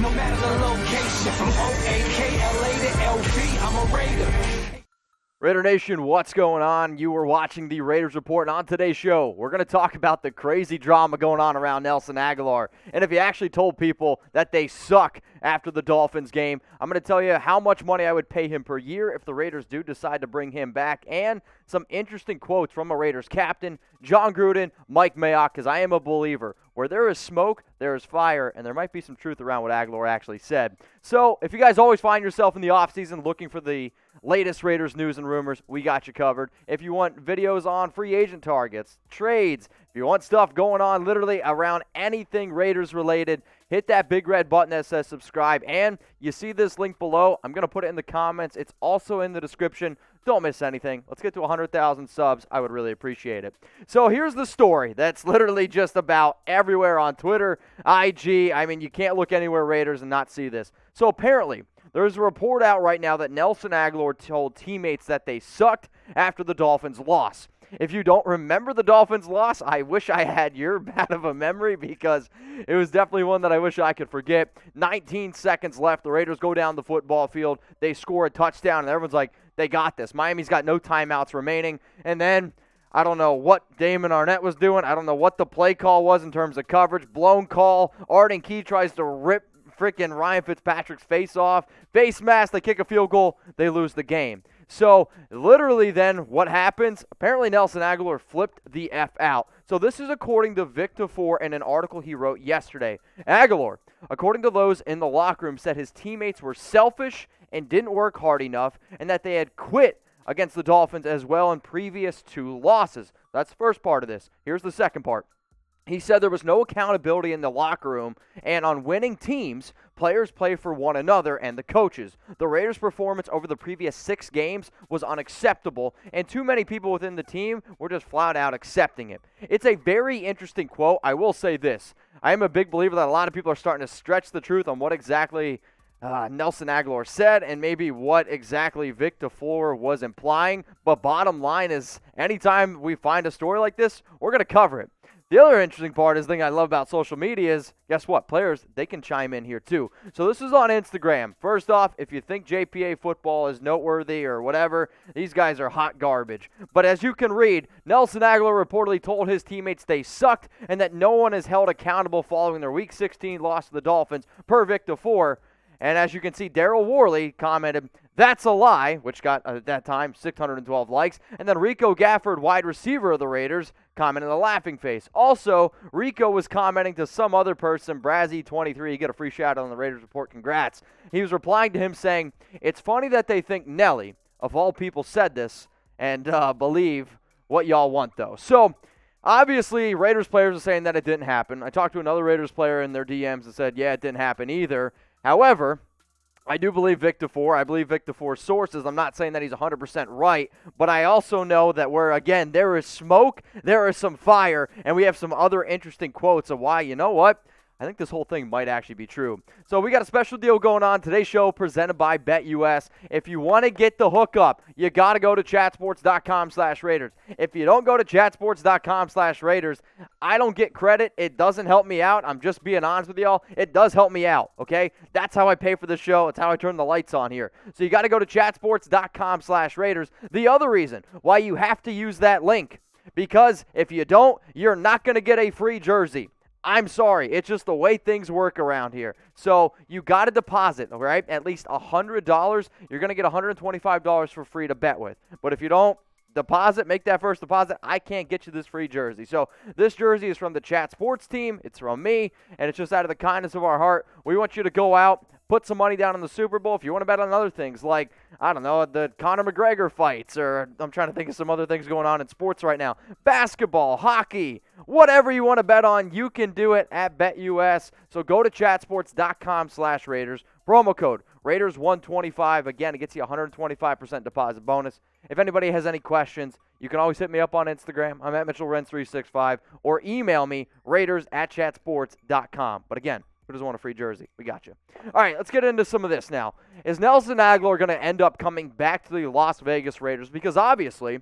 no matter the location. From O-A-K-L-A to L-V, I'm a Raider. Raider Nation, what's going on? You were watching the Raiders Report, and on today's show, we're going to talk about the crazy drama going on around Nelson Agholor. And if you actually told people that they suck after the Dolphins game, I'm going to tell you how much money I would pay him per year if the Raiders do decide to bring him back, and some interesting quotes from a Raiders captain, Jon Gruden, Mike Mayock, because I am a believer. Where there is smoke, there is fire, and there might be some truth around what Agholor actually said. So if you guys always find yourself in the offseason looking for the latest Raiders news and rumors, we got you covered. If you want videos on free agent targets, trades, if you want stuff going on literally around anything Raiders related, hit that big red button that says subscribe. And you see this link below. I'm going to put it in the comments. It's also in the description. Don't miss anything. Let's get to 100,000 subs. I would really appreciate it. So here's the story that's literally just about everywhere on Twitter, IG. I mean, you can't look anywhere Raiders and not see this. So apparently, there's a report out right now that Nelson Agholor told teammates that they sucked after the Dolphins' loss. If you don't remember the Dolphins' loss, I wish I had your bad of a memory because it was definitely one that I wish I could forget. 19 seconds left. The Raiders go down the football field. They score a touchdown, and everyone's like, they got this. Miami's got no timeouts remaining. And then I don't know what Damon Arnett was doing. I don't know what the play call was in terms of coverage. Blown call. Arden Key tries to rip freaking Ryan Fitzpatrick's face off. Face mask. They kick a field goal. They lose the game. So, literally then, what happens? Apparently, Nelson Agholor flipped the F out. So, this is according to Vic Tafur in an article he wrote yesterday. Agholor, according to those in the locker room, said his teammates were selfish and didn't work hard enough, and that they had quit against the Dolphins as well in previous 2 losses. That's the first part of this. Here's the second part. He said there was no accountability in the locker room, and on winning teams, players play for one another and the coaches. The Raiders' performance over the previous 6 games was unacceptable, and too many people within the team were just flat out accepting it. It's a very interesting quote. I will say this. I am a big believer that a lot of people are starting to stretch the truth on what exactly Nelson Agholor said and maybe what exactly Vic Tafur was implying. But bottom line is, anytime we find a story like this, we're going to cover it. The other interesting part is the thing I love about social media is, guess what? Players, they can chime in here too. So this is on Instagram. First off, if you think JPA football is noteworthy or whatever, these guys are hot garbage. But as you can read, Nelson Agholor reportedly told his teammates they sucked and that no one is held accountable following their Week 16 loss to the Dolphins, per Vic Tafur. And as you can see, Daryl Worley commented, "That's a lie," which got, at that time, 612 likes. And then Rico Gafford, wide receiver of the Raiders, commented a laughing face. Also, Rico was commenting to some other person, Brazzy23, you get a free shout out on the Raiders Report, congrats. He was replying to him saying, "It's funny that they think Nelly, of all people, said this, and believe what y'all want, though." So, obviously, Raiders players are saying that it didn't happen. I talked to another Raiders player in their DMs and said, yeah, it didn't happen either. However, I do believe Vic Tafur. I believe Vic Tafur's sources. I'm not saying that he's 100% right, but I also know that where, again, there is smoke, there is some fire, and we have some other interesting quotes of why, you know what? I think this whole thing might actually be true. So we got a special deal going on. Today's show presented by BetUS. If you want to get the hookup, you got to go to chatsports.com/Raiders. If you don't go to chatsports.com/Raiders, I don't get credit. It doesn't help me out. I'm just being honest with y'all. It does help me out, okay? That's how I pay for the show. It's how I turn the lights on here. So you got to go to chatsports.com/Raiders. The other reason why you have to use that link, because if you don't, you're not going to get a free jersey. I'm sorry. It's just the way things work around here. So you got to deposit, all right, at least $100. You're going to get $125 for free to bet with. But if you don't deposit, make that first deposit, I can't get you this free jersey. So this jersey is from the Chat Sports team. It's from me, and it's just out of the kindness of our heart. We want you to go out, put some money down on the Super Bowl. If you want to bet on other things like, I don't know, the Conor McGregor fights, or I'm trying to think of some other things going on in sports right now. Basketball, hockey, whatever you want to bet on, you can do it at BetUS. So go to chatsports.com/Raiders. Promo code Raiders125. Again, it gets you a 125% deposit bonus. If anybody has any questions, you can always hit me up on Instagram. I'm at Mitchell Renz 365, or email me, Raiders@chatsports.com. But again, who doesn't want a free jersey? We got you. All right, let's get into some of this now. Is Nelson Agholor going to end up coming back to the Las Vegas Raiders? Because obviously,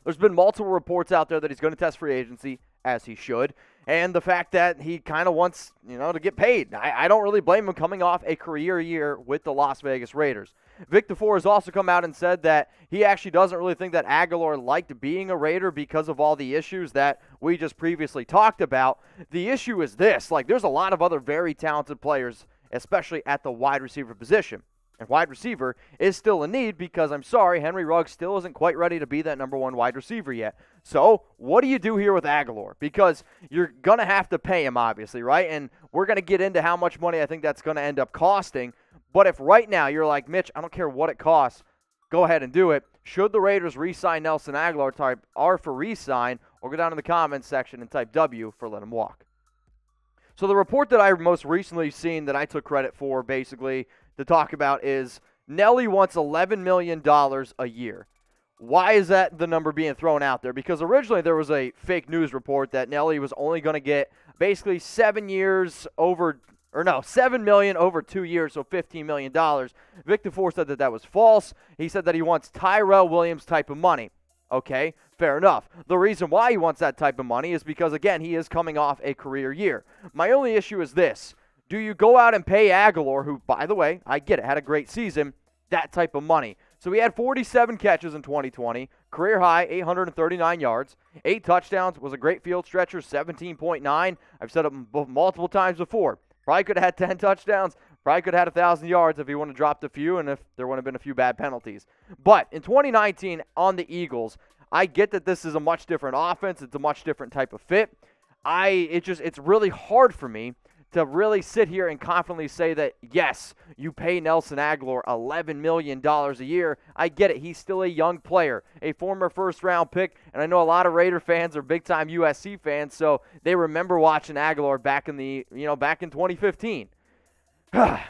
there's been multiple reports out there that he's going to test free agency. as he should, and the fact that he kind of wants, to get paid. I don't really blame him coming off a career year with the Las Vegas Raiders. Vic Tafur has also come out and said that he actually doesn't really think that Agholor liked being a Raider because of all the issues that we just previously talked about. The issue is this, there's a lot of other very talented players, especially at the wide receiver position. And wide receiver is still a need because, I'm sorry, Henry Ruggs still isn't quite ready to be that number one wide receiver yet. So what do you do here with Agholor? Because you're going to have to pay him, obviously, right? And we're going to get into how much money I think that's going to end up costing. But if right now you're like, Mitch, I don't care what it costs, go ahead and do it. Should the Raiders re-sign Nelson Agholor, type R for re-sign, or go down in the comments section and type W for let him walk. So the report that I most recently seen that I took credit for, basically, to talk about is Nelly wants $11 million a year. Why is that the number being thrown out there? Because originally there was a fake news report that Nelly was only going to get basically 7 million over 2 years, so $15 million. Vic Tafur said that was false. He said that he wants Tyrell Williams type of money. Okay, fair enough. The reason why he wants that type of money is because, again, he is coming off a career year. My only issue is this. Do you go out and pay Agholor, who, by the way, I get it, had a great season, that type of money? So he had 47 catches in 2020, career high, 839 yards, 8 touchdowns, was a great field stretcher, 17.9. I've said it multiple times before. Probably could have had 10 touchdowns, probably could have had 1,000 yards if he wouldn't have dropped a few and if there wouldn't have been a few bad penalties. But in 2019 on the Eagles, I get that this is a much different offense. It's a much different type of fit. It's really hard for me to really sit here and confidently say that, yes, you pay Nelson Agholor $11 million a year. I get it. He's still a young player, a former first-round pick, and I know a lot of Raider fans are big-time USC fans, so they remember watching Agholor back in 2015.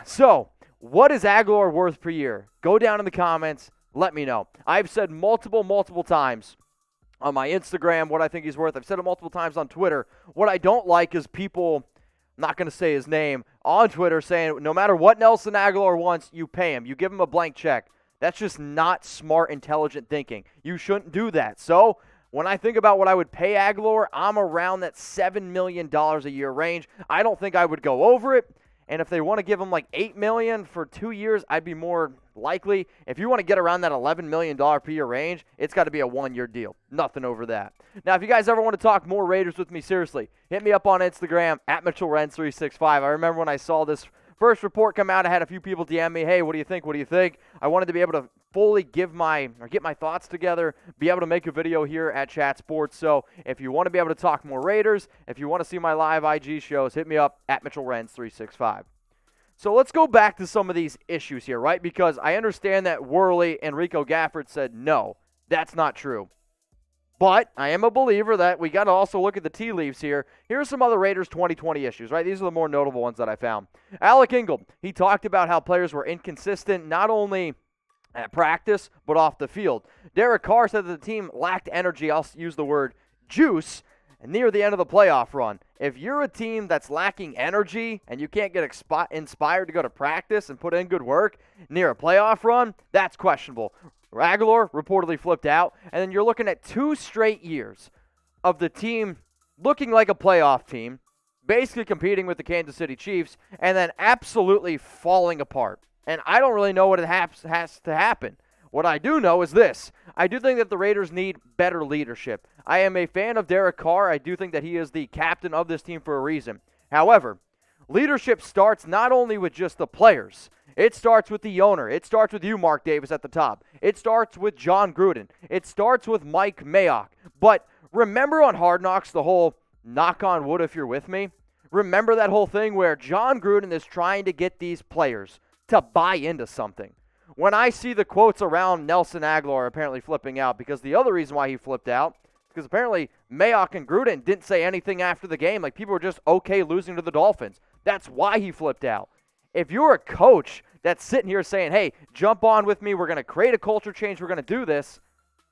So, what is Agholor worth per year? Go down in the comments. Let me know. I've said multiple times on my Instagram what I think he's worth. I've said it multiple times on Twitter. What I don't like is people, I'm not going to say his name, on Twitter saying no matter what Nelson Agholor wants, you pay him. You give him a blank check. That's just not smart, intelligent thinking. You shouldn't do that. So when I think about what I would pay Agholor, I'm around that $7 million a year range. I don't think I would go over it. And if they want to give him like $8 million for 2 years, I'd be more likely. If you want to get around that $11 million per year range, it's got to be a 1-year deal. Nothing over that. Now, if you guys ever want to talk more Raiders with me, seriously, hit me up on Instagram, at Mitchell Renz 365. I remember when I saw this first report come out, I had a few people DM me, hey, what do you think? What do you think? I wanted to be able to fully get my thoughts together, be able to make a video here at Chat Sports. So if you want to be able to talk more Raiders, if you want to see my live IG shows, hit me up at Mitchell Renz 365. So let's go back to some of these issues here, right? Because I understand that Worley and Rico Gafford said, no, that's not true. But I am a believer that we got to also look at the tea leaves here. Here's some other Raiders 2020 issues, right? These are the more notable ones that I found. Alec Ingold, he talked about how players were inconsistent, not only at practice, but off the field. Derek Carr said that the team lacked energy, I'll use the word juice, near the end of the playoff run. If you're a team that's lacking energy and you can't get inspired to go to practice and put in good work near a playoff run, that's questionable. Agholor reportedly flipped out, and then you're looking at 2 straight years of the team looking like a playoff team, basically competing with the Kansas City Chiefs, and then absolutely falling apart. And I don't really know what has to happen. What I do know is this. I do think that the Raiders need better leadership. I am a fan of Derek Carr. I do think that he is the captain of this team for a reason. However, leadership starts not only with just the players. It starts with the owner. It starts with you, Mark Davis, at the top. It starts with Jon Gruden. It starts with Mike Mayock. But remember on Hard Knocks the whole knock on wood if you're with me? Remember that whole thing where Jon Gruden is trying to get these players to buy into something. When I see the quotes around Nelson Agholor apparently flipping out, because the other reason why he flipped out, because apparently Mayock and Gruden didn't say anything after the game. Like, people were just okay losing to the Dolphins. That's why he flipped out. If you're a coach that's sitting here saying, hey, jump on with me, we're going to create a culture change, we're going to do this,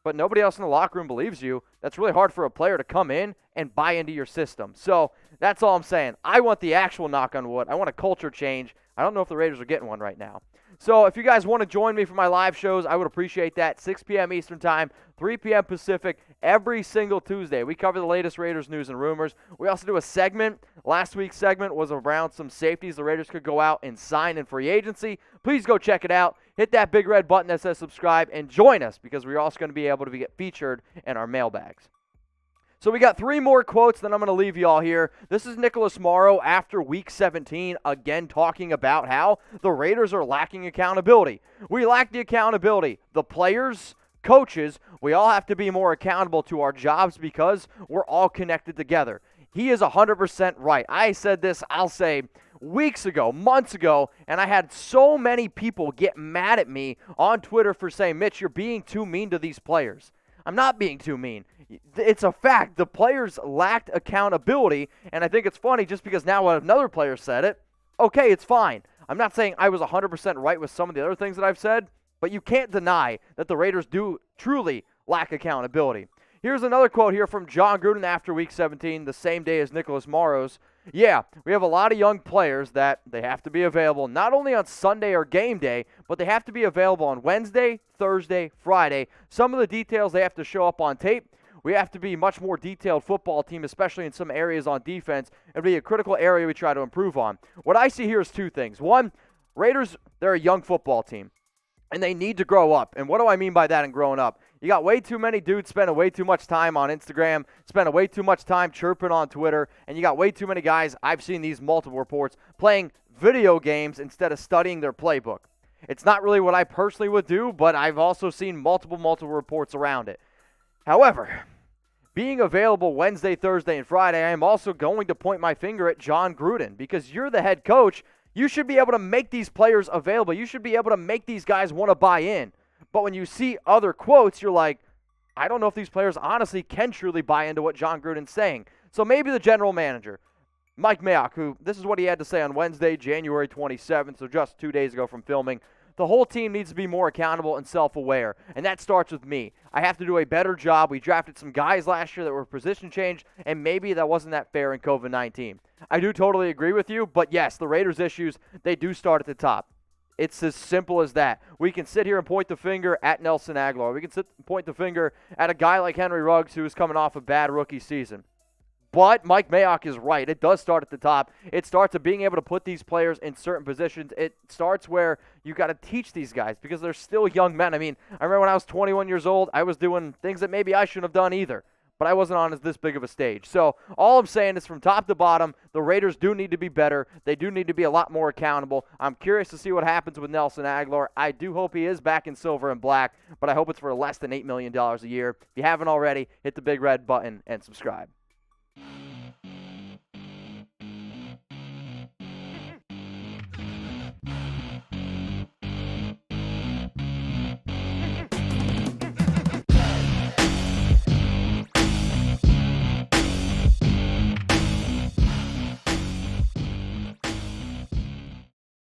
but nobody else in the locker room believes you, that's really hard for a player to come in and buy into your system. So that's all I'm saying. I want the actual knock on wood. I want a culture change. I don't know if the Raiders are getting one right now. So if you guys want to join me for my live shows, I would appreciate that. 6 p.m. Eastern Time, 3 p.m. Pacific, every single Tuesday. We cover the latest Raiders news and rumors. We also do a segment. Last week's segment was around some safeties the Raiders could go out and sign in free agency. Please go check it out. Hit that big red button that says subscribe and join us because we're also going to be able to get featured in our mailbags. So we got 3 more quotes, then I'm going to leave you all here. This is Nicholas Morrow after Week 17, again talking about how the Raiders are lacking accountability. We lack the accountability. The players, coaches, we all have to be more accountable to our jobs because we're all connected together. He is 100% right. I said this, I'll say, weeks ago, months ago, and I had so many people get mad at me on Twitter for saying, Mitch, you're being too mean to these players. I'm not being too mean. It's a fact. The players lacked accountability, and I think it's funny just because now another player said it. Okay, it's fine. I'm not saying I was 100% right with some of the other things that I've said, but you can't deny that the Raiders do truly lack accountability. Here's another quote here from Jon Gruden after Week 17, the same day as Nicholas Morrow's. Yeah, we have a lot of young players that they have to be available not only on Sunday or game day, but they have to be available on Wednesday, Thursday, Friday. Some of the details, they have to show up on tape. We have to be a much more detailed football team, especially in some areas on defense. It'll be a critical area we try to improve on. What I see here is 2 things. One, Raiders, they're a young football team, and they need to grow up. And what do I mean by that and growing up? You got way too many dudes spending way too much time on Instagram, spending way too much time chirping on Twitter, and you got way too many guys, I've seen these multiple reports, playing video games instead of studying their playbook. It's not really what I personally would do, but I've also seen multiple reports around it. However, being available Wednesday, Thursday, and Friday, I am also going to point my finger at Jon Gruden because you're the head coach. You should be able to make these players available. You should be able to make these guys want to buy in. But when you see other quotes, you're like, I don't know if these players honestly can truly buy into what Jon Gruden's saying. So maybe the general manager, Mike Mayock, who this is what he had to say on Wednesday, January 27th, so just 2 days ago from filming. The whole team needs to be more accountable and self-aware, and that starts with me. I have to do a better job. We drafted some guys last year that were position changed, and maybe that wasn't that fair in COVID-19. I do totally agree with you, but yes, the Raiders' issues, they do start at the top. It's as simple as that. We can sit here and point the finger at Nelson Agholor. We can sit and point the finger at a guy like Henry Ruggs who is coming off a bad rookie season. But Mike Mayock is right. It does start at the top. It starts at being able to put these players in certain positions. It starts where you got to teach these guys because they're still young men. I mean, I remember when I was 21 years old, I was doing things that maybe I shouldn't have done either. But I wasn't on this big of a stage. So all I'm saying is from top to bottom, the Raiders do need to be better. They do need to be a lot more accountable. I'm curious to see what happens with Nelson Agholor. I do hope he is back in silver and black, but I hope it's for less than $8 million a year. If you haven't already, hit the big red button and subscribe.